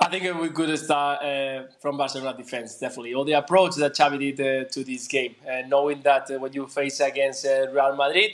I think we could start from Barcelona defense, definitely. Or the approach that Xavi did to this game, knowing that when you face against Real Madrid,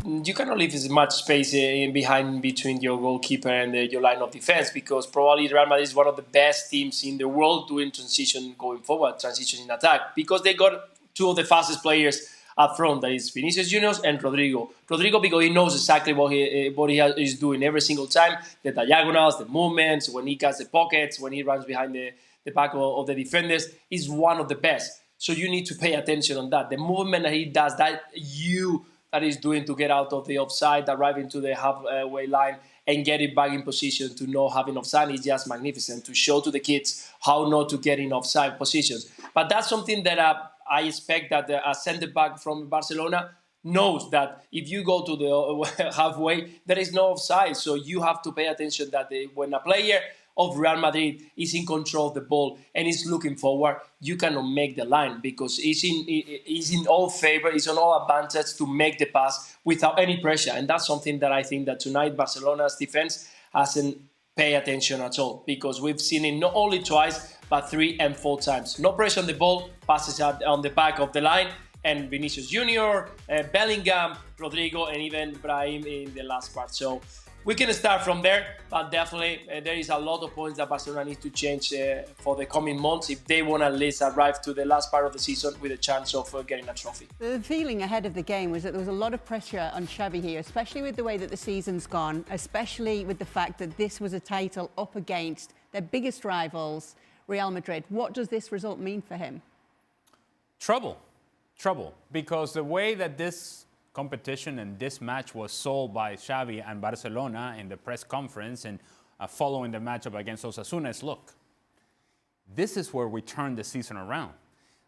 you cannot leave as much space in behind between your goalkeeper and your line of defense, because probably Real Madrid is one of the best teams in the world doing transition going forward, transition in attack, because they got two of the fastest players up front, that is Vinicius Juniors and Rodrigo. Rodrigo, because he knows exactly what he is doing every single time, the diagonals, the movements, when he cuts the pockets, when he runs behind the back of the defenders, is one of the best. So you need to pay attention on that. The movement that he does, that is doing to get out of the offside, arriving to the halfway line, and get it back in position to not having offside is just magnificent, to show to the kids how not to get in offside positions. But that's something that I expect that a centre-back from Barcelona knows, that if you go to the halfway, there is no offside. So you have to pay attention that when a player of Real Madrid is in control of the ball and is looking forward, you cannot make the line, because he's in all favor, he's on all advantage to make the pass without any pressure. And that's something that I think that tonight Barcelona's defense hasn't paid attention at all, because we've seen it not only twice, but 3 and 4 times. No pressure on the ball, passes out on the back of the line, and Vinicius Junior, Bellingham, Rodrigo, and even Brahim in the last part. So we can start from there, but definitely there is a lot of points that Barcelona needs to change for the coming months if they want to at least arrive to the last part of the season with a chance of getting a trophy. The feeling ahead of the game was that there was a lot of pressure on Xavi here, especially with the way that the season's gone, especially with the fact that this was a title up against their biggest rivals, Real Madrid. What does this result mean for him? Trouble, because the way that this competition and this match was sold by Xavi and Barcelona in the press conference and following the matchup against Osasuna is, look, this is where we turned the season around.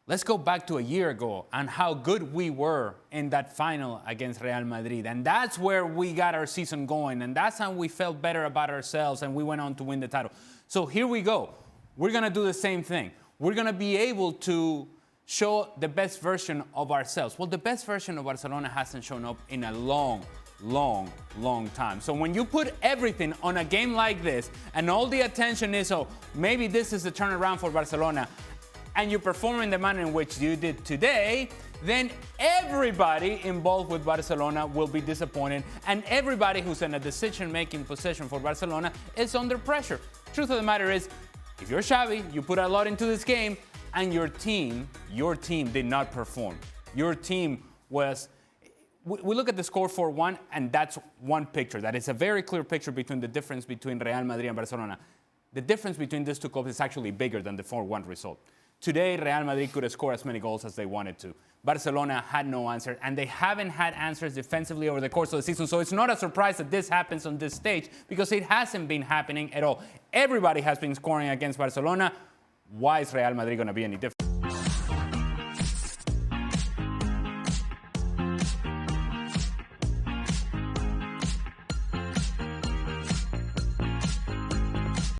Let's go back to a year ago and how good we were in that final against Real Madrid. And that's where we got our season going. And that's how we felt better about ourselves and we went on to win the title. So here we go. We're going to do the same thing. We're going to be able to show the best version of ourselves. Well, the best version of Barcelona hasn't shown up in a long time. So when you put everything on a game like this and all the attention is, oh, maybe this is the turnaround for Barcelona, and you perform in the manner in which you did today, then everybody involved with Barcelona will be disappointed, and everybody who's in a decision-making position for Barcelona is under pressure. Truth of the matter is, if you're Xavi, you put a lot into this game, and your team did not perform. Your team was... We look at the score 4-1, and that's one picture. That is a very clear picture between the difference between Real Madrid and Barcelona. The difference between these two clubs is actually bigger than the 4-1 result. Today, Real Madrid could have scored as many goals as they wanted to. Barcelona had no answer, and they haven't had answers defensively over the course of the season. So it's not a surprise that this happens on this stage, because it hasn't been happening at all. Everybody has been scoring against Barcelona. Why is Real Madrid going to be any different?